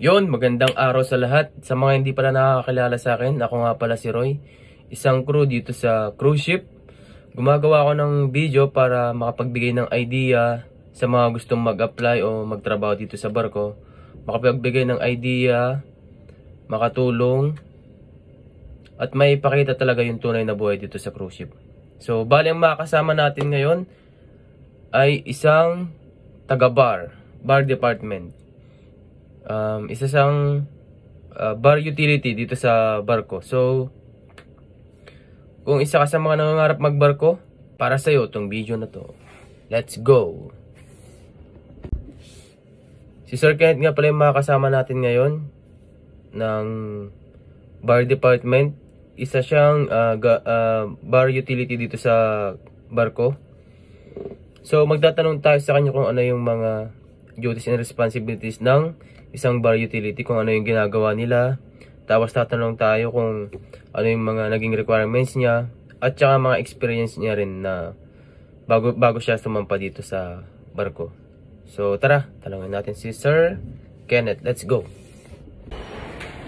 Yon, magandang araw sa lahat. Sa mga hindi pala nakakakilala sa akin, ako nga pala si Roy, isang crew dito sa cruise ship. Gumagawa ako ng video para makapagbigay ng idea sa mga gustong mag-apply o magtrabaho dito sa barko. Makapagbigay ng idea, makatulong, at may ipakita talaga yung tunay na buhay dito sa cruise ship. So, bali ang makakasama natin ngayon ay isang taga-bar department. Isa siyang bar utility dito sa barko. So, kung isa ka sa mga nangangarap magbarko, para sa'yo itong video na to. Let's go! Si Sir Kenneth nga pala yung makakasama natin ngayon ng bar department. Isa siyang bar utility dito sa barko. So, magtatanong tayo sa kanya kung ano yung mga duties and responsibilities ng isang bar utility, kung ano yung ginagawa nila. Tapos tatanong tayo kung ano yung mga naging requirements niya at saka mga experience niya rin na bago siya sumampa dito sa barko. So tara, tanongin natin si Sir Kenneth. Let's go!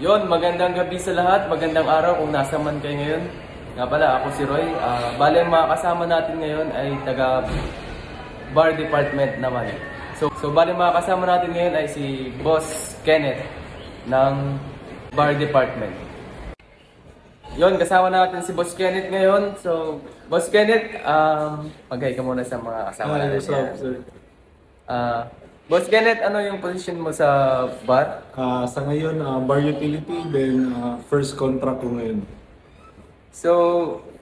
Yon, magandang gabi sa lahat, magandang araw kung nasa man kayo ngayon. Nga pala, ako si Roy. Bale, mga kasama natin ngayon ay taga bar department naman. So bali mga kasama natin ngayon ay si Boss Kenneth ng bar department. Yon, kasama natin si Boss Kenneth ngayon. So, Boss Kenneth, mag-hi ka muna sa mga kasama natin. Sir. Boss Kenneth, ano yung position mo sa bar? Sa ngayon, bar utility, then first contract ko ngayon. So,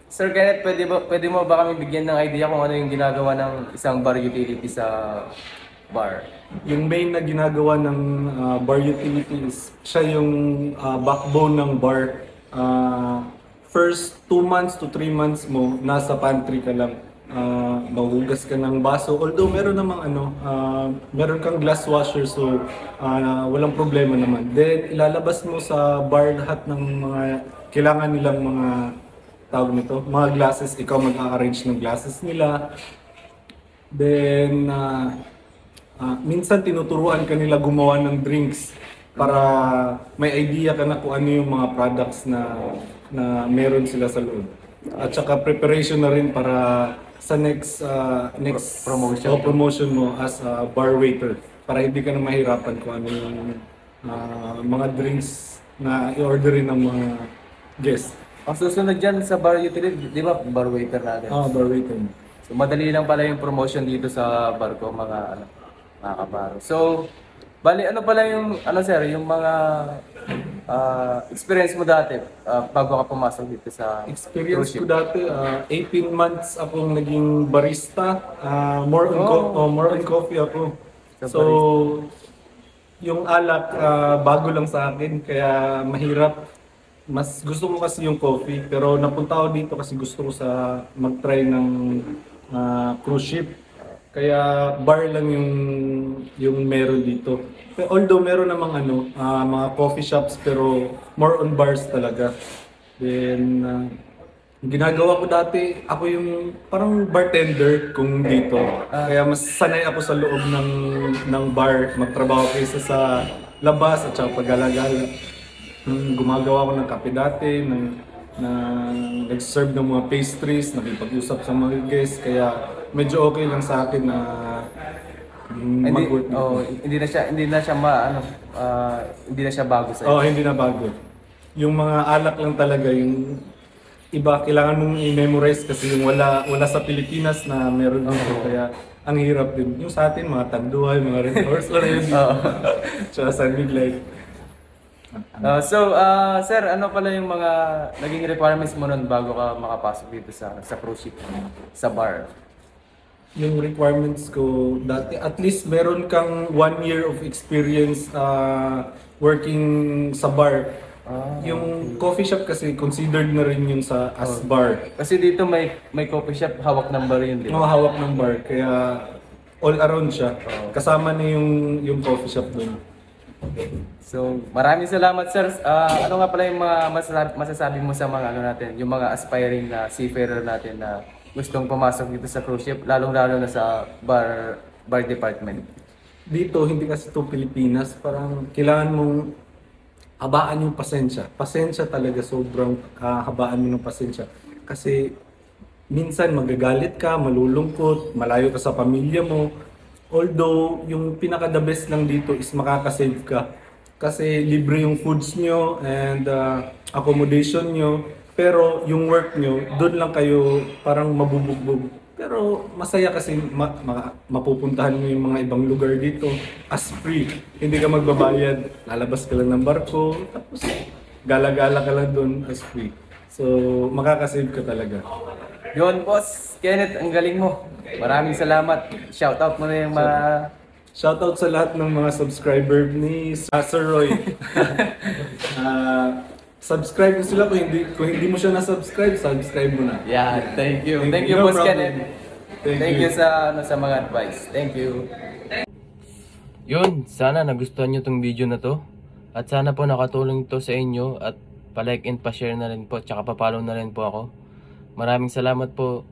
Sir Kenneth, pwede mo ba kami bigyan ng idea kung ano yung ginagawa ng isang bar utility sa bar? Yung main na ginagawa ng bar utility is siya yung backbone ng bar. First 2 months to 3 months mo, nasa pantry ka lang. Mahugas ka ng baso. Although meron namang meron kang glass washer, so walang problema naman. Then ilalabas mo sa bar lahat ng mga kailangan nilang mga tawag nito, mga glasses. Ikaw mag-a-arrange ng glasses nila. Then minsan tinuturuan ka nila gumawa ng drinks para may idea ka na kung ano yung mga products na meron sila sa loob. At saka preparation na rin para sa next promotion mo as a bar waiter, para hindi ka na mahirapan kung ano yung mga drinks na i-orderin ng mga guests. Ang susunod dyan sa bar utility, di ba bar waiter natin? Bar waiter. So madali lang pala yung promotion dito sa barko, mga kabaro. So, bali ano pala yung sir, yung mga experience mo dati bago ka pumasok dito sa experience ko dati, 18 months akong naging barista. More on coffee ako. So, yung alak bago lang sa akin, kaya mahirap. Mas gusto ko kasi yung coffee, pero napunta ako dito kasi gusto ko mag-try ng cruise ship. Kaya bar lang yung meron dito. Although meron namang mga coffee shops, pero more on bars talaga. Then ginagawa ko dati, ako yung parang bartender kung dito. Kaya mas sanay ako sa loob ng bar magtrabaho kaysa sa labas at saka pag-alagala. Gumagawa ko ng kape dati, nag-serve ng mga pastries, nakipag-usap sa mga guests, kaya medyo okay lang sa akin na mag-work. Hindi na siya bago sa iyo. Hindi na bago. Yung mga alak lang talaga, yung iba kailangan mong i-memorize kasi yung wala sa Pilipinas na meron dito, kaya ang hirap din. Yung sa atin, mga Tanduay, mga Red Horse, wala yun dito. Tsaka San Miguel. Sir, ano pala yung mga naging requirements mo nun bago ka makapasok dito sa cruise ship, sa bar? Yung requirements ko dati, at least meron kang 1 year of experience working sa bar. Yung coffee shop kasi considered na rin yun as bar. Kasi dito may coffee shop, hawak ng bar yun, di ba? Hawak ng bar, kaya all around siya. Kasama na yung coffee shop doon. So, maraming salamat sir. Ano nga pala yung mga masasabi mo sa mga natin, yung mga aspiring na seafarer natin na gustong pumasok dito sa cruise ship, lalong-lalo na sa bar department? dito, hindi kasi ito Pilipinas, parang kailangan mong habaan yung pasensya. Pasensya talaga, sobrang habaan mo ng pasensya. Kasi minsan magagalit ka, malulungkot, malayo ka sa pamilya mo. Although, yung pinaka-the best lang dito is makakasave ka. Kasi libre yung foods nyo and accommodation nyo. Pero yung work nyo, doon lang kayo parang mabubugbog. Pero masaya kasi mapupuntahan mo yung mga ibang lugar dito as free. Hindi ka magbabayad. Lalabas ka lang ng barko. Tapos gala-gala ka lang doon as free. So makakasave ka talaga. Yun, boss. Kenneth, ang galing mo. Maraming salamat. Shoutout mo na yung mga... Shoutout sa lahat ng mga subscriber ni Sir Roy. Subscribe mo sila kung hindi mo siya na-subscribe, subscribe mo na. Yeah, thank you. Thank you, No boss problem. Kenneth. Thank Thank you. you sa mga advice. Thank you. Yun, sana nagustuhan nyo tong video na to. At sana po nakatulong ito sa inyo at pa-like and pa-share na rin po, tsaka pa-follow na rin po ako. Maraming salamat po.